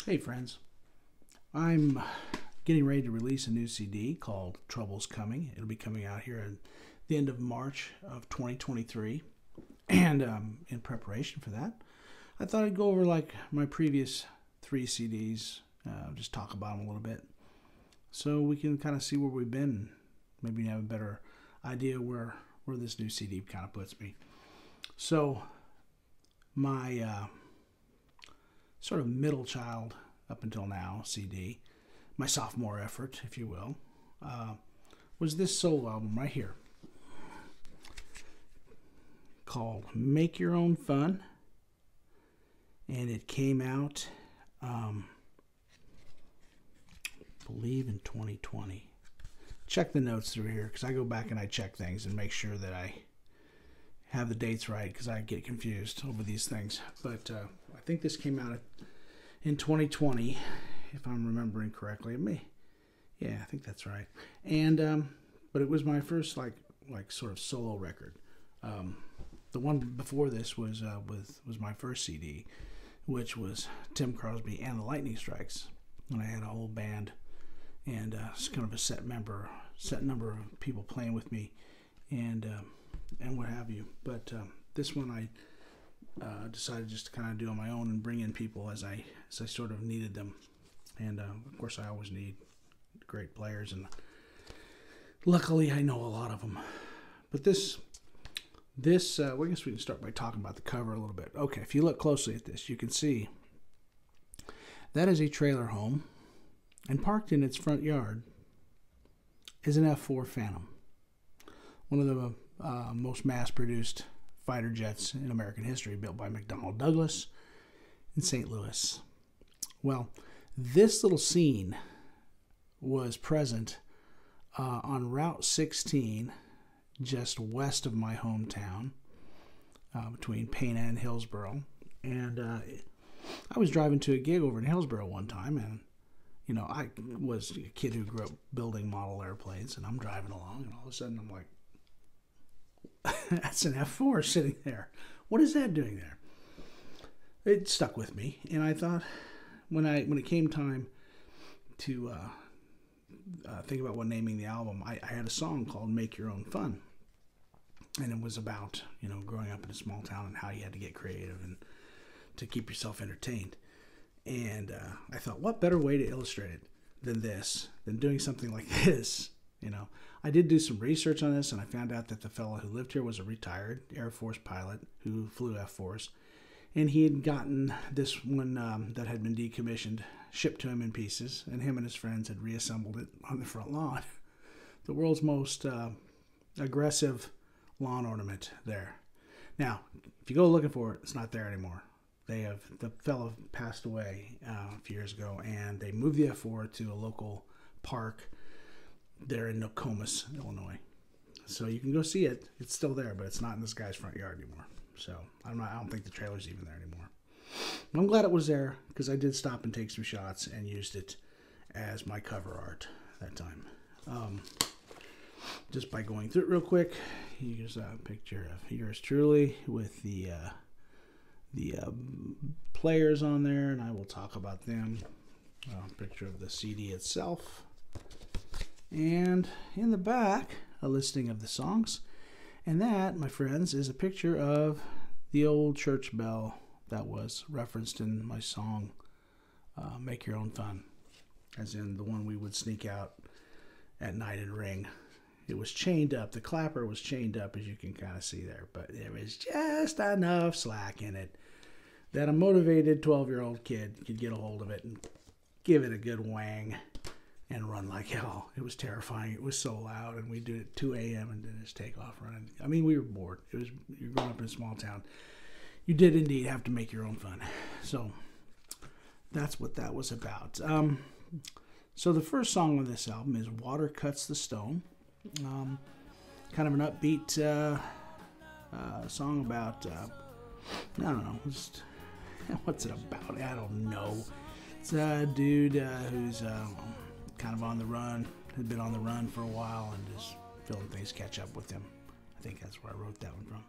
Hey friends, I'm getting ready to release a new CD called Trouble's Coming. It'll be coming out here at the end of March of 2023. And in preparation for that, I thought I'd go over like my previous three CDs, just talk about them a little bit so we can kind of see where we've been. Maybe have a better idea where this new CD kind of puts me. So my sort of middle child up until now CD, my sophomore effort, if you will, was this solo album right here called Make Your Own Fun. And it came out, I believe in 2020. Check the notes through here because I go back and I check things and make sure that I have the dates right because I get confused over these things. But I think this came out in 2020, if I'm remembering correctly. Yeah, I think that's right. And but it was my first like sort of solo record. The one before this was my first CD, which was Tim Crosby and the Lightning Strikes, and I had a whole band and it's kind of a set number of people playing with me, and what have you. But this one I decided just to kind of do on my own and bring in people as I sort of needed them, and of course I always need great players, and luckily I know a lot of them. But this well, I guess we can start by talking about the cover a little bit. Okay, if you look closely at this, you can see that is a trailer home, and parked in its front yard is an F-4 Phantom, one of the most mass-produced fighter jets in American history, built by McDonnell Douglas in St. Louis. Well, this little scene was present on Route 16, just west of my hometown, between Pana and Hillsboro. And I was driving to a gig over in Hillsboro one time, and you know, I was a kid who grew up building model airplanes, and I'm driving along, and all of a sudden I'm like, that's an F-4 sitting there. What is that doing there? It stuck with me, and I thought when it came time to think about what naming the album, I had a song called Make Your Own Fun, and it was about, you know, growing up in a small town and how you had to get creative and to keep yourself entertained. And I thought, what better way to illustrate it than doing something like this? You know, I did do some research on this, and I found out that the fellow who lived here was a retired Air Force pilot who flew F-4s, and he had gotten this one that had been decommissioned, shipped to him in pieces, and him and his friends had reassembled it on the front lawn. The world's most aggressive lawn ornament there. Now, if you go looking for it, it's not there anymore. The fellow passed away a few years ago, and they moved the F-4 to a local park there in Nokomis, Illinois. So you can go see it. It's still there, but it's not in this guy's front yard anymore. So I don't think the trailer's even there anymore. I'm glad it was there because I did stop and take some shots and used it as my cover art that time. Just by going through it real quick, here's a picture of yours truly with the players on there, and I will talk about them. A picture of the CD itself, and in the back a listing of the songs, and that, my friends, is a picture of the old church bell that was referenced in my song Make Your Own Fun, as in the one we would sneak out at night and ring. It was chained up. The clapper was chained up, as you can kind of see there, but there was just enough slack in it that a motivated 12-year-old kid could get a hold of it and give it a good wang and run like hell. It was terrifying. It was so loud, and we did it at 2 a.m. and then just take off running. I mean, we were bored. You're growing up in a small town. You did indeed have to make your own fun. So that's what that was about. So the first song on this album is Water Cuts the Stone. Kind of an upbeat song about, I don't know, just what's it about? I don't know. It's a dude who's kind of on the run, had been on the run for a while, and just feeling things catch up with him. I think that's where I wrote that one from.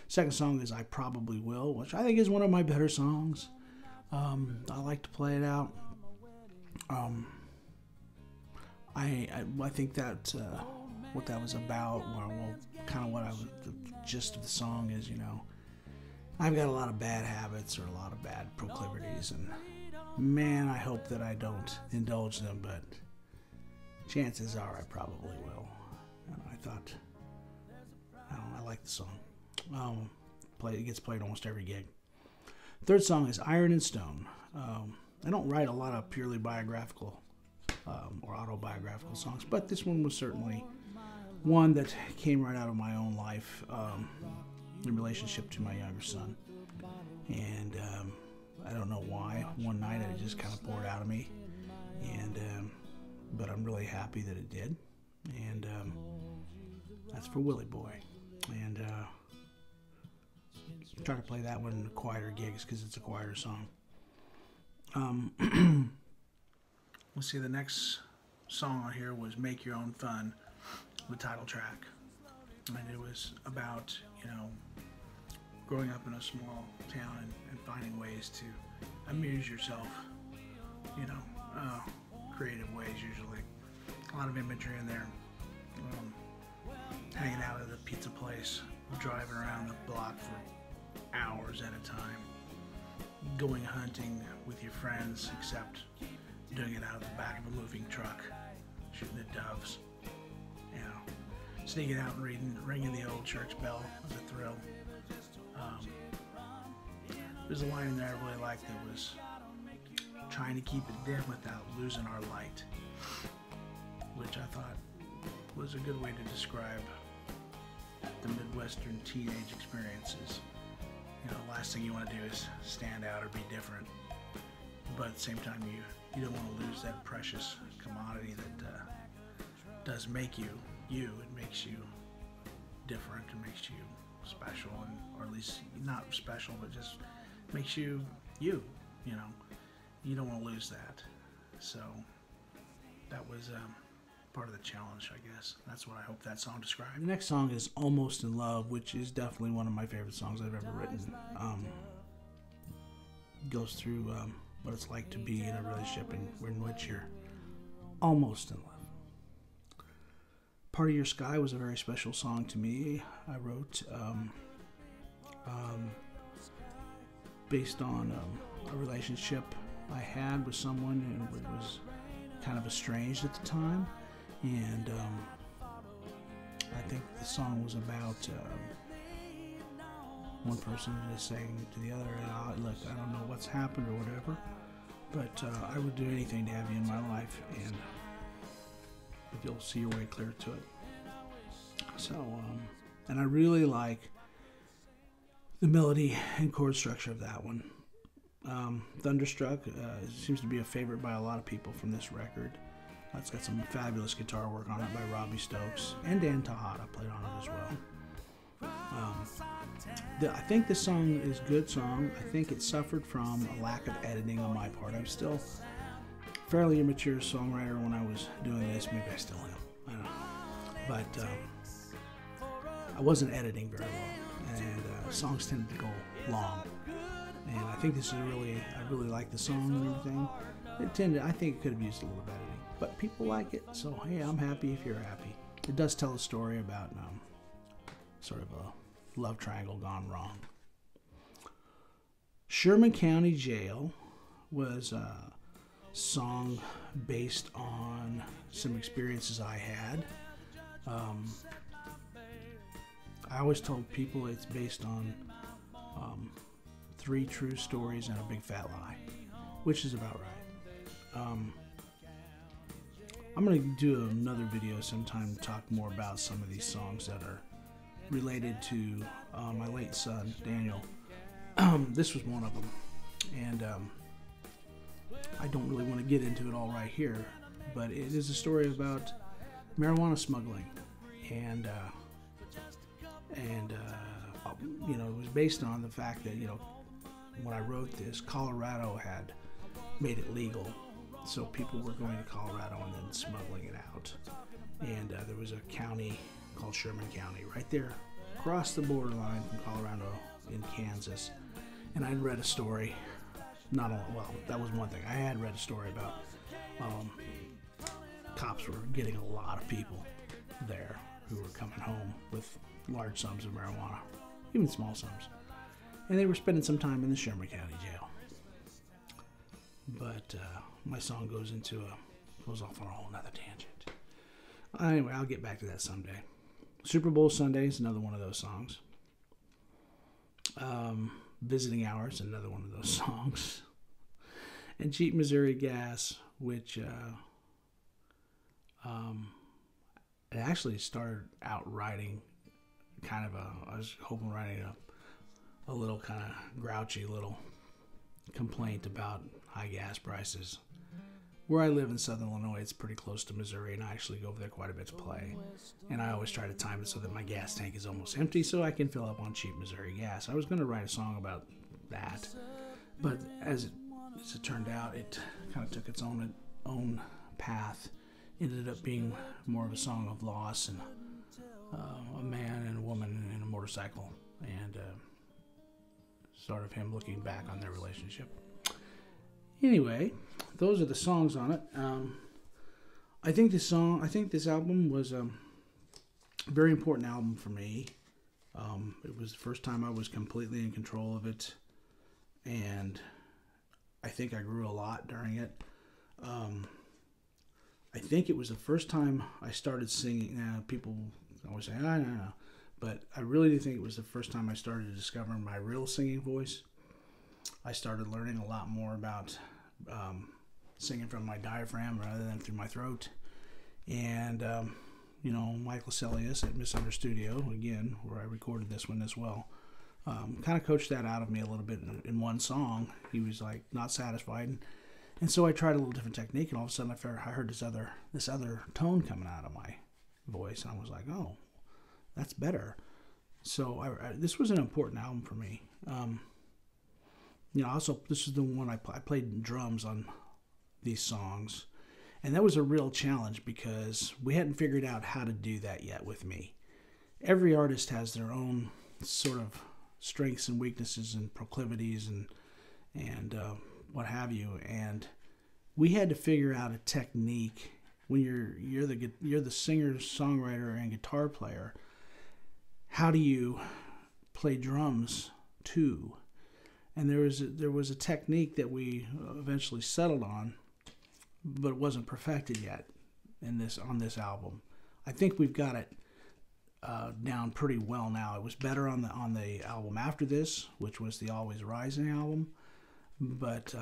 Second song is I Probably Will, which I think is one of my better songs. I like to play it out. I think that what that was about, well, kind of the gist of the song is, I've got a lot of bad habits or a lot of bad proclivities, and man, I hope that I don't indulge them, but chances are I probably will. And I thought, I like the song. It gets played almost every gig. Third song is Iron and Stone. I don't write a lot of purely biographical or autobiographical songs, but this one was certainly one that came right out of my own life in relationship to my younger son. And I don't know why. One night it just kind of poured out of me, and but I'm really happy that it did. And that's for Willie Boy. And try to play that one in quieter gigs because it's a quieter song. Let's see, the next song on here was Make Your Own Fun, the title track. And it was about, growing up in a small town and finding ways to amuse yourself, creative ways usually. A lot of imagery in there. Hanging out at a pizza place, driving around the block for hours at a time, going hunting with your friends, except doing it out of the back of a moving truck, shooting at doves, sneaking out and ringing the old church bell was a thrill. There's a line in there I really liked that was trying to keep it dim without losing our light, which I thought was a good way to describe the Midwestern teenage experiences. The last thing you want to do is stand out or be different, but at the same time you don't want to lose that precious commodity that does make you you. It makes you different. It makes you special, or at least not special, but just makes you you. You don't want to lose that. So that was part of the challenge, I guess. That's what I hope that song described. The next song is Almost in Love, which is definitely one of my favorite songs I've ever written. Goes through what it's like to be in a relationship in which you're almost in love. Part of Your Sky was a very special song to me. I wrote based on a relationship I had with someone who was kind of estranged at the time, and I think the song was about one person just saying to the other, look, I don't know what's happened or whatever, but I would do anything to have you in my life, and if you'll see your way clear to it. So, and I really like the melody and chord structure of that one. Thunderstruck seems to be a favorite by a lot of people from this record. It's got some fabulous guitar work on it by Robbie Stokes, and Dan Tejada played on it as well. I think this song is a good song. I think it suffered from a lack of editing on my part. I'm still a fairly immature songwriter when I was doing this. Maybe I still am. I don't know. But I wasn't editing very well, and songs tended to go long. And I think this is I really like the song and everything. I think it could have used a little bit of editing, but people like it, so hey, I'm happy if you're happy. It does tell a story about sort of a love triangle gone wrong. Sherman County Jail was a song based on some experiences I had. I always told people it's based on 3 true stories and a big fat lie, which is about right. I'm going to do another video sometime to talk more about some of these songs that are related to my late son, Daniel. This was one of them, and I don't really want to get into it all right here, but it is a story about marijuana smuggling, and it was based on the fact that, when I wrote this, Colorado had made it legal, so people were going to Colorado and then smuggling it out. And there was a county called Sherman County right there across the borderline from Colorado in Kansas. And I'd read a story not only, well, that was one thing. I had read a story about cops were getting a lot of people there who were coming home with large sums of marijuana, even small sums. And they were spending some time in the Sherman County Jail. But my song goes off on a whole nother tangent. Anyway, I'll get back to that someday. Super Bowl Sunday is another one of those songs. Visiting Hours, another one of those songs. And Cheap Missouri Gas, which it actually started out writing I was hoping writing a little kind of grouchy little complaint about high gas prices. Where I live in Southern Illinois, it's pretty close to Missouri, and I actually go over there quite a bit to play. And I always try to time it so that my gas tank is almost empty so I can fill up on cheap Missouri gas. I was going to write a song about that, but as it turned out, it kind of took its own path. It ended up being more of a song of loss and a man and a woman and a motorcycle, and sort of him looking back on their relationship. Anyway, those are the songs on it. I think this album was a very important album for me. It was the first time I was completely in control of it, and I think I grew a lot during it. I think it was the first time I started singing. People always say, no. But I really do think it was the first time I started discovering my real singing voice. I started learning a lot more about singing from my diaphragm rather than through my throat. And, Michael Celius at Misunder Studio, again, where I recorded this one as well, kind of coached that out of me a little bit in one song. He was like not satisfied. And so I tried a little different technique, and all of a sudden I heard this other tone coming out of my voice, and I was like, oh, that's better. So this was an important album for me. Also, this is the one I played drums on these songs, and that was a real challenge because we hadn't figured out how to do that yet with me. Every artist has their own sort of strengths and weaknesses and proclivities and what have you, and we had to figure out a technique when you're the singer, songwriter, and guitar player. How do you play drums too? And there was a technique that we eventually settled on, but it wasn't perfected yet on this album. I think we've got it down pretty well now. It was better on the album after this, which was the Always Rising album, but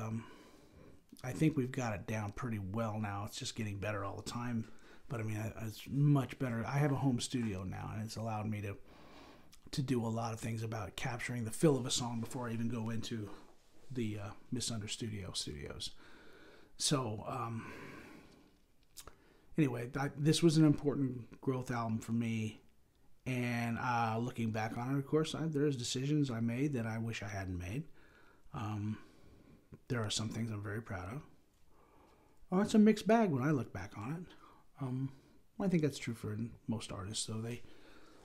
I think we've got it down pretty well now. It's just getting better all the time. But I mean, it's much better. I have a home studio now, and it's allowed me to do a lot of things about capturing the feel of a song before I even go into the Misunder studios. So anyway, this was an important growth album for me. And looking back on it, of course, there's decisions I made that I wish I hadn't made. There are some things I'm very proud of. Oh, it's a mixed bag when I look back on it. I think that's true for most artists, though.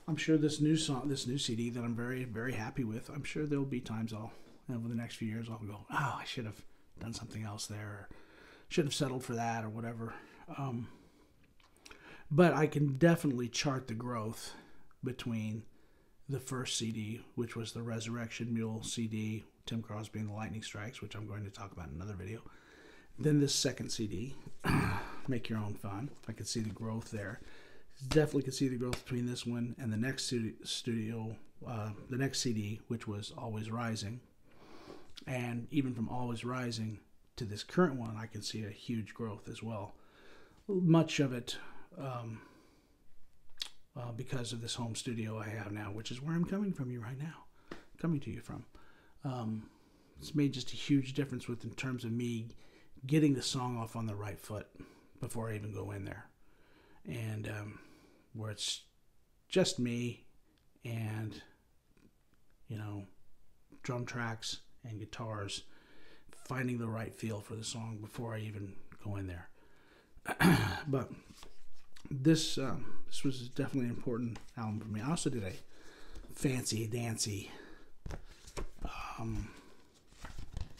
I'm sure this new CD that I'm very, very happy with, I'm sure there'll be times over the next few years, I'll go, oh, I should have done something else there, or should have settled for that, or whatever. But I can definitely chart the growth between the first CD, which was the Resurrection Mule CD, Tim Crosby and the Lightning Strikes, which I'm going to talk about in another video. Then this second CD, Make Your Own Fun. I could see the growth there. Definitely could see the growth between this one and the next the next CD, which was Always Rising. And even from Always Rising to this current one, I can see a huge growth as well. Much of it because of this home studio I have now, which is where I'm coming to you from. It's made just a huge difference in terms of me getting the song off on the right foot before I even go in there. And where it's just me and, drum tracks and guitars, finding the right feel for the song before I even go in there. But this was definitely an important album for me. I also did a fancy dancy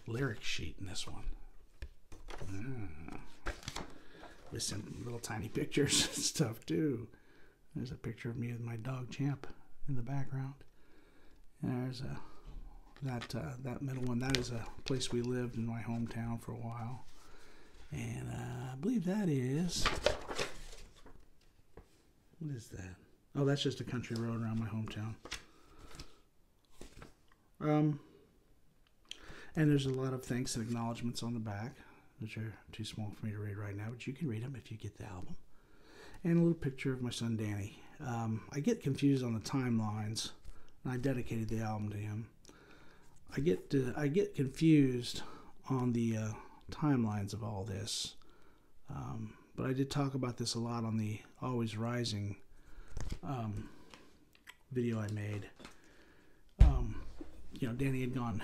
lyric sheet in this one. With some little tiny pictures and stuff too. There's a picture of me with my dog Champ in the background. And there's that middle one. That is a place we lived in my hometown for a while. And I believe that is... What is that? Oh, that's just a country road around my hometown. And there's a lot of thanks and acknowledgments on the back, which are too small for me to read right now, but you can read them if you get the album. And a little picture of my son Danny. I get confused on the timelines, and I dedicated the album to him. I get confused on the timelines of all this, but I did talk about this a lot on the Always Rising video I made. You know, Danny had gone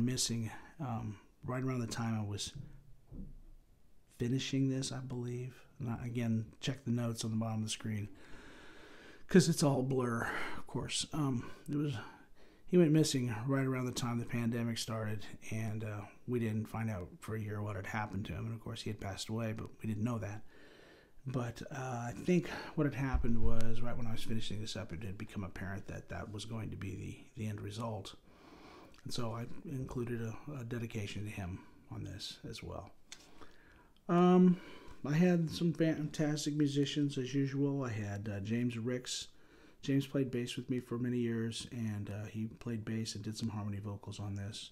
missing right around the time I was finishing this, I believe. And again, check the notes on the bottom of the screen because it's all blur, of course. He went missing right around the time the pandemic started, and we didn't find out for a year what had happened to him. And of course, he had passed away, but we didn't know that. But I think what had happened was right when I was finishing this up, it had become apparent that that was going to be the end result. And so I included a dedication to him on this as well. I had some fantastic musicians as usual. I had James Ricks. James played bass with me for many years, and he played bass and did some harmony vocals on this.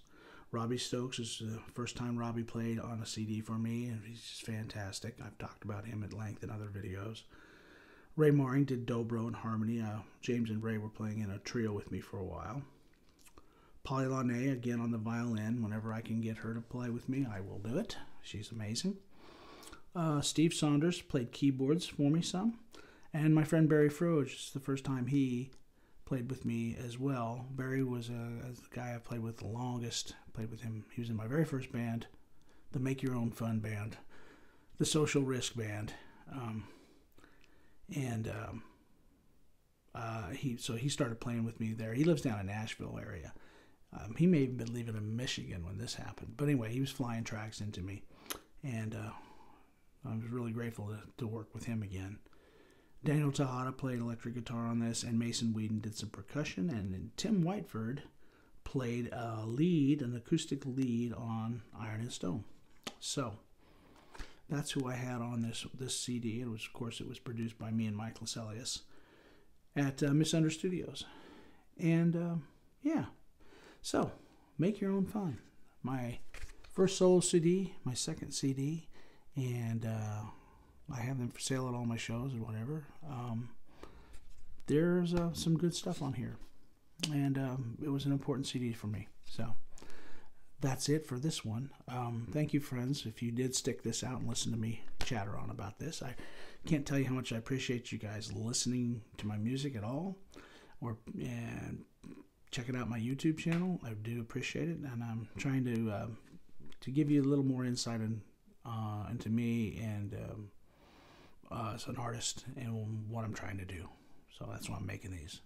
Robbie Stokes is the first time Robbie played on a CD for me, and he's just fantastic. I've talked about him at length in other videos. Ray Maring did dobro and harmony. James and Ray were playing in a trio with me for a while. Polly Launay, again on the violin. Whenever I can get her to play with me, I will do it. She's amazing. Steve Saunders played keyboards for me some. And my friend Barry Froge, it's the first time he played with me as well. Barry was the guy I played with the longest. Played with him. He was in my very first band, the Make Your Own Fun band, the Social Risk band. He started playing with me there. He lives down in Nashville area. He may have been living in Michigan when this happened. But anyway, he was flying tracks into me. And I was really grateful to work with him again. Daniel Tejada played electric guitar on this, and Mason Whedon did some percussion, and then Tim Whiteford played an acoustic lead on Iron and Stone. So that's who I had on this CD. It was, of course, it was produced by me and Mike Lascelles at Misunder Studios. And yeah, so Make Your Own Fun. My first solo CD, my second CD, and I have them for sale at all my shows and whatever. There's some good stuff on here, and it was an important CD for me. So that's it for this one. Thank you, friends, if you did stick this out and listen to me chatter on about this. I can't tell you how much I appreciate you guys listening to my music at all, and checking out my YouTube channel. I do appreciate it, and I'm trying to give you a little more insight into me and as an artist and what I'm trying to do. So that's why I'm making these.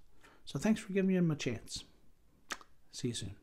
So thanks for giving me a chance. See you soon.